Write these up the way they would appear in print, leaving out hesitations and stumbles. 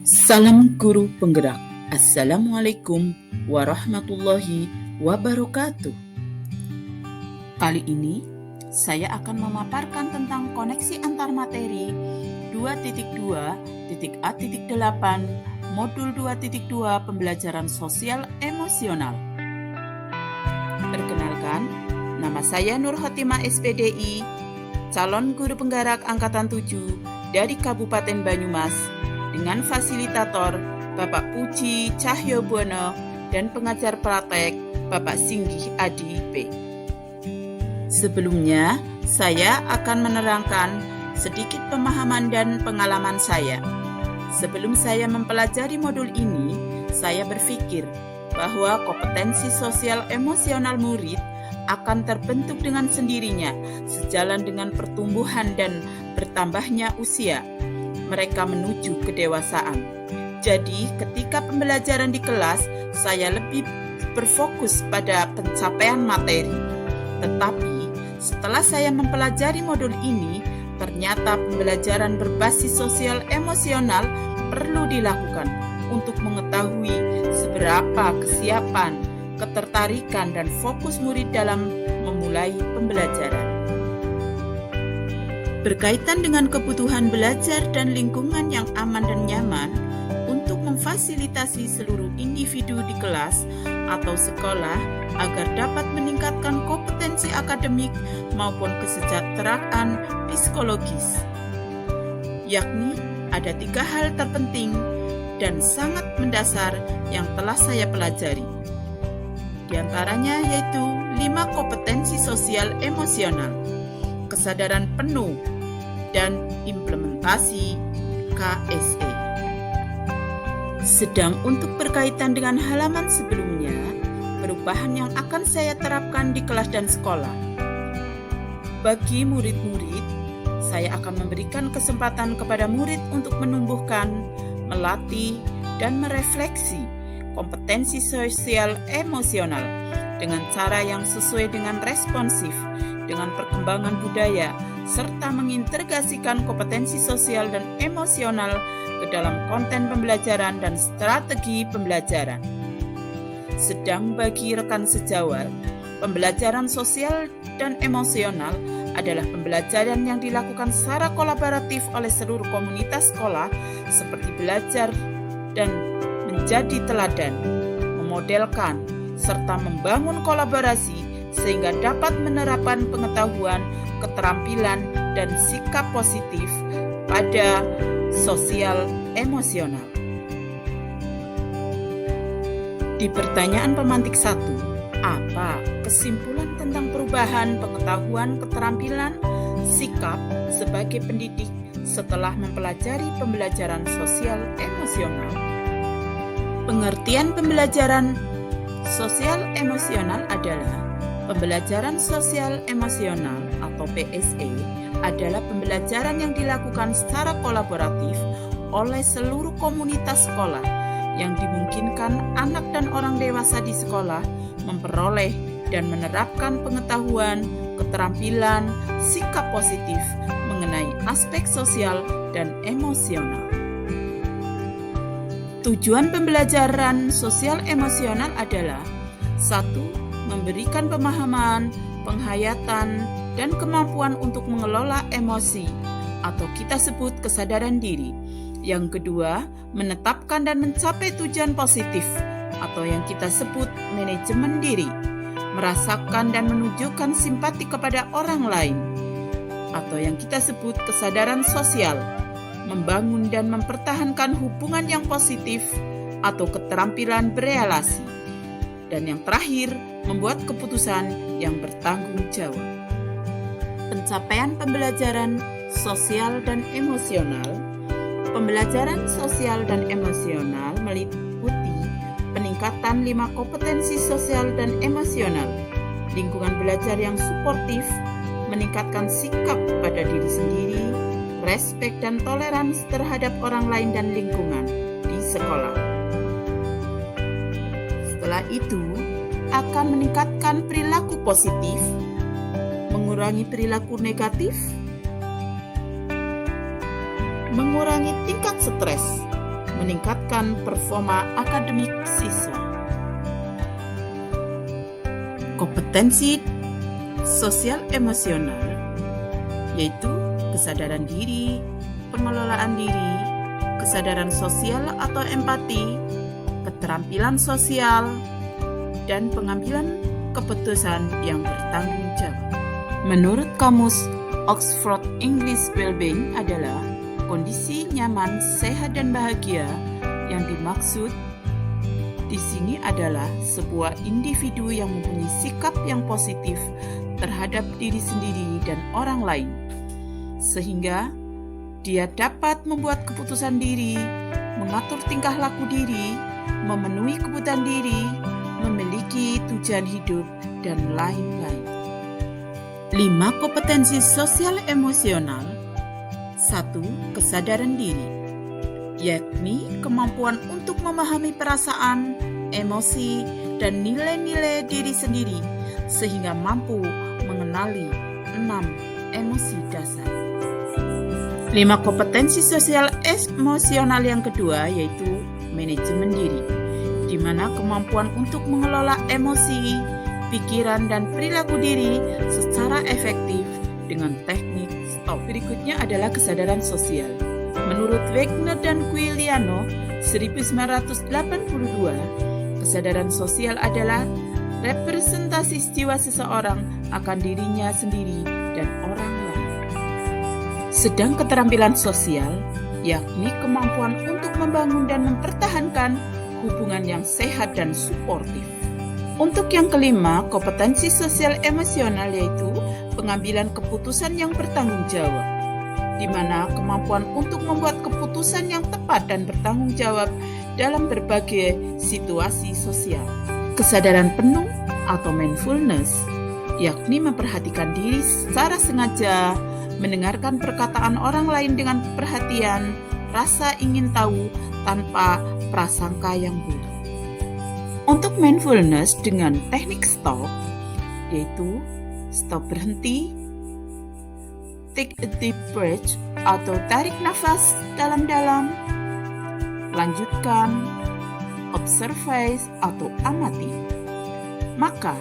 Salam guru penggerak. Assalamualaikum warahmatullahi wabarakatuh. Kali ini saya akan memaparkan tentang koneksi antar materi 2.2.A.8 modul 2.2 pembelajaran sosial emosional. Perkenalkan, nama saya Nur Khotimah SPDI, calon guru penggerak angkatan 7 dari Kabupaten Banyumas, dengan fasilitator Bapak Puji Cahyobono dan pengajar praktek Bapak Singgih Adi P. Sebelumnya, saya akan menerangkan sedikit pemahaman dan pengalaman saya. Sebelum saya mempelajari modul ini, saya berpikir bahwa kompetensi sosial emosional murid akan terbentuk dengan sendirinya sejalan dengan pertumbuhan dan bertambahnya usia mereka menuju kedewasaan. Jadi, ketika pembelajaran di kelas, saya lebih berfokus pada pencapaian materi. Tetapi, setelah saya mempelajari modul ini, ternyata pembelajaran berbasis sosial emosional perlu dilakukan untuk mengetahui seberapa kesiapan, ketertarikan, dan fokus murid dalam memulai pembelajaran. Berkaitan dengan kebutuhan belajar dan lingkungan yang aman dan nyaman untuk memfasilitasi seluruh individu di kelas atau sekolah agar dapat meningkatkan kompetensi akademik maupun kesejahteraan psikologis. Yakni ada 3 hal terpenting dan sangat mendasar yang telah saya pelajari. Di antaranya yaitu 5 kompetensi sosial emosional, kesadaran penuh, dan implementasi KSE. Sedang untuk berkaitan dengan halaman sebelumnya, perubahan yang akan saya terapkan di kelas dan sekolah. Bagi murid-murid, saya akan memberikan kesempatan kepada murid untuk menumbuhkan, melatih, dan merefleksi kompetensi sosial emosional dengan cara yang sesuai dengan responsif, dengan perkembangan budaya, serta mengintegrasikan kompetensi sosial dan emosional ke dalam konten pembelajaran dan strategi pembelajaran. Sedang bagi rekan sejawat, pembelajaran sosial dan emosional adalah pembelajaran yang dilakukan secara kolaboratif oleh seluruh komunitas sekolah, seperti belajar dan menjadi teladan, memodelkan, serta membangun kolaborasi sehingga dapat menerapkan pengetahuan, keterampilan, dan sikap positif pada sosial emosional. Di pertanyaan pemantik 1, apa kesimpulan tentang perubahan pengetahuan, keterampilan, sikap sebagai pendidik setelah mempelajari pembelajaran sosial emosional? Pengertian pembelajaran sosial emosional adalah pembelajaran sosial emosional atau PSE adalah pembelajaran yang dilakukan secara kolaboratif oleh seluruh komunitas sekolah yang dimungkinkan anak dan orang dewasa di sekolah memperoleh dan menerapkan pengetahuan, keterampilan, sikap positif mengenai aspek sosial dan emosional. Tujuan pembelajaran sosial emosional adalah 1. Memberikan pemahaman, penghayatan, dan kemampuan untuk mengelola emosi atau kita sebut kesadaran diri. Yang kedua, menetapkan dan mencapai tujuan positif atau yang kita sebut manajemen diri, merasakan dan menunjukkan simpati kepada orang lain atau yang kita sebut kesadaran sosial, membangun dan mempertahankan hubungan yang positif atau keterampilan berelasi. Dan yang terakhir, membuat keputusan yang bertanggung jawab. Pencapaian pembelajaran sosial dan emosional. Pembelajaran sosial dan emosional meliputi peningkatan 5 kompetensi sosial dan emosional, lingkungan belajar yang suportif, meningkatkan sikap pada diri sendiri, respek dan toleransi terhadap orang lain dan lingkungan di sekolah. Setelah itu, akan meningkatkan perilaku positif, mengurangi perilaku negatif, mengurangi tingkat stres, meningkatkan performa akademik siswa. Kompetensi sosial emosional yaitu kesadaran diri, pengelolaan diri, kesadaran sosial atau empati, keterampilan sosial, dan pengambilan keputusan yang bertanggung jawab. Menurut kamus Oxford English Wellbeing adalah kondisi nyaman, sehat, dan bahagia. Yang dimaksud di sini adalah sebuah individu yang mempunyai sikap yang positif terhadap diri sendiri dan orang lain, sehingga dia dapat membuat keputusan diri, mengatur tingkah laku diri, memenuhi kebutuhan diri, memiliki tujuan hidup, dan lain-lain. 5 kompetensi sosial emosional. 1. Kesadaran diri, yakni kemampuan untuk memahami perasaan, emosi, dan nilai-nilai diri sendiri, sehingga mampu mengenali 6 emosi dasar. 5 kompetensi sosial emosional yang kedua yaitu manajemen diri, di mana kemampuan untuk mengelola emosi, pikiran, dan perilaku diri secara efektif dengan teknik STOP. Berikutnya adalah kesadaran sosial. Menurut Wegner dan Quiliano 1982, kesadaran sosial adalah representasi jiwa seseorang akan dirinya sendiri dan orang lain. Sedang keterampilan sosial, yakni kemampuan untuk membangun dan mempertahankan hubungan yang sehat dan suportif. Untuk yang kelima, kompetensi sosial emosional yaitu pengambilan keputusan yang bertanggung jawab, di mana kemampuan untuk membuat keputusan yang tepat dan bertanggung jawab dalam berbagai situasi sosial. Kesadaran penuh atau mindfulness, yakni memperhatikan diri secara sengaja, mendengarkan perkataan orang lain dengan perhatian, rasa ingin tahu tanpa prasangka yang buruk. Untuk mindfulness dengan teknik STOP, yaitu stop berhenti, take a deep breath atau tarik nafas dalam-dalam, lanjutkan, observe atau amati. Maka,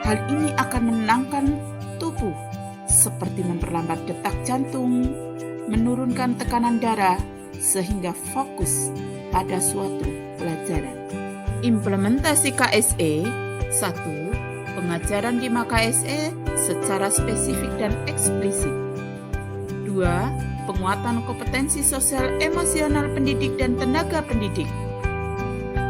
hal ini akan menenangkan tubuh seperti memperlambat detak jantung, menurunkan tekanan darah, sehingga fokus pada suatu pelajaran. Implementasi KSE. 1. Pengajaran 5 KSE secara spesifik dan eksplisit. 2. Penguatan kompetensi sosial emosional pendidik dan tenaga pendidik.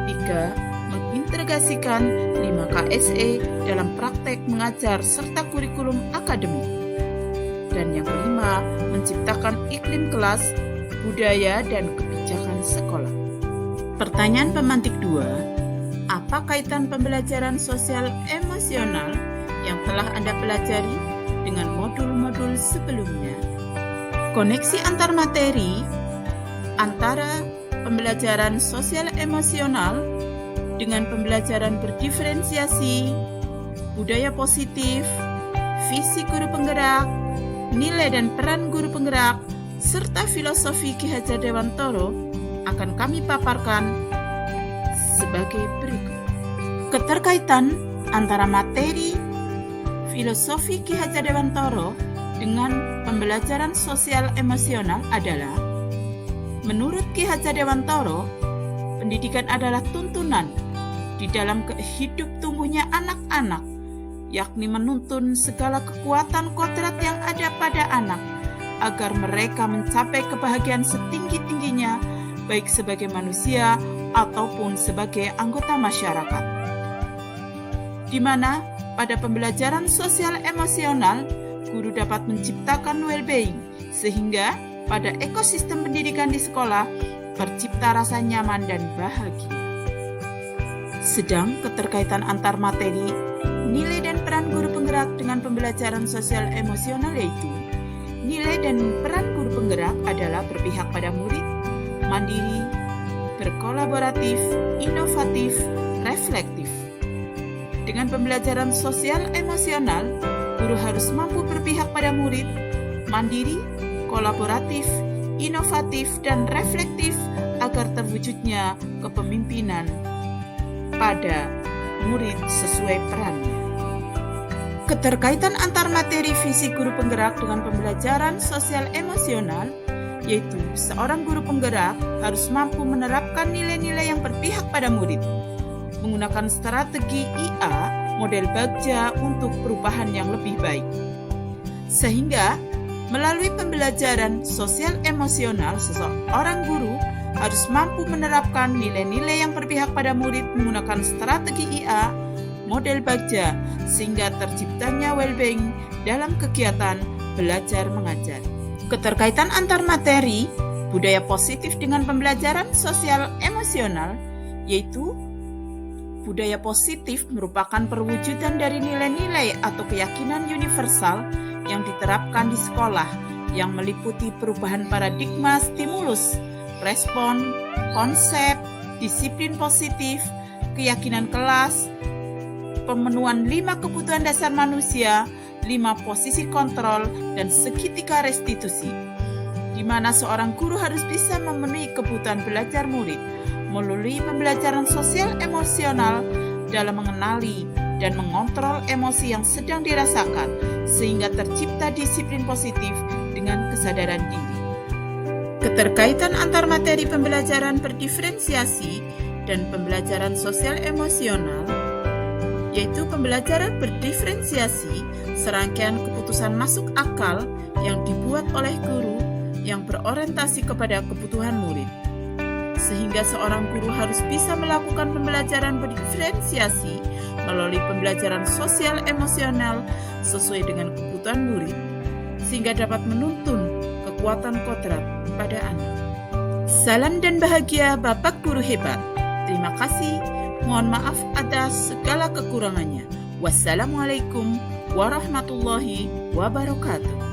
3. Mengintegrasikan 5 KSE dalam praktek mengajar serta kurikulum akademik. Dan yang kelima, menciptakan iklim kelas, budaya, dan kebijakan sekolah. Pertanyaan pemantik 2. Apa kaitan pembelajaran sosial emosional yang telah Anda pelajari dengan modul-modul sebelumnya? Koneksi antar materi antara pembelajaran sosial emosional dengan pembelajaran berdiferensiasi, budaya positif, visi guru penggerak, nilai dan peran guru penggerak, serta filosofi Ki Hajar Dewantoro akan kami paparkan sebagai berikut. Keterkaitan antara materi filosofi Ki Hajar Dewantoro dengan pembelajaran sosial emosional adalah, menurut Ki Hajar Dewantoro, pendidikan adalah tuntunan di dalam hidup tumbuhnya anak-anak, yakni menuntun segala kekuatan kodrat yang ada pada anak agar mereka mencapai kebahagiaan setinggi-tingginya, baik sebagai manusia ataupun sebagai anggota masyarakat. Di mana pada pembelajaran sosial emosional, guru dapat menciptakan well-being, sehingga pada ekosistem pendidikan di sekolah tercipta rasa nyaman dan bahagia. Sedang keterkaitan antar materi, nilai dan peran guru penggerak dengan pembelajaran sosial emosional yaitu, nilai dan peran guru penggerak adalah berpihak pada murid, mandiri, berkolaboratif, inovatif, reflektif. Dengan pembelajaran sosial emosional, guru harus mampu berpihak pada murid, mandiri, kolaboratif, inovatif, dan reflektif agar terwujudnya kepemimpinan pada murid sesuai perannya. Keterkaitan antar materi fisik guru penggerak dengan pembelajaran sosial emosional, yaitu seorang guru penggerak harus mampu menerapkan nilai-nilai yang berpihak pada murid, menggunakan strategi IA model Bagja untuk perubahan yang lebih baik. Sehingga melalui pembelajaran sosial emosional, seseorang guru harus mampu menerapkan nilai-nilai yang berpihak pada murid menggunakan strategi IA model Bagja sehingga terciptanya well-being dalam kegiatan belajar mengajar. Keterkaitan antar materi budaya positif dengan pembelajaran sosial emosional, yaitu budaya positif merupakan perwujudan dari nilai-nilai atau keyakinan universal yang diterapkan di sekolah yang meliputi perubahan paradigma stimulus, respon, konsep, disiplin positif, keyakinan kelas, pemenuhan 5 kebutuhan dasar manusia, 5 posisi kontrol, dan segitiga restitusi, di mana seorang guru harus bisa memenuhi kebutuhan belajar murid melalui pembelajaran sosial emosional dalam mengenali dan mengontrol emosi yang sedang dirasakan, sehingga tercipta disiplin positif dengan kesadaran diri. Keterkaitan antar materi pembelajaran berdiferensiasi dan pembelajaran sosial emosional, yaitu pembelajaran berdiferensiasi, serangkaian keputusan masuk akal yang dibuat oleh guru yang berorientasi kepada kebutuhan murid. Sehingga seorang guru harus bisa melakukan pembelajaran berdiferensiasi melalui pembelajaran sosial emosional sesuai dengan kebutuhan murid, sehingga dapat menuntun kekuatan kodrat pada anak. Salam dan bahagia Bapak Guru Hebat. Terima kasih. Mohon maaf atas segala kekurangannya. Wassalamualaikum warahmatullahi wabarakatuh.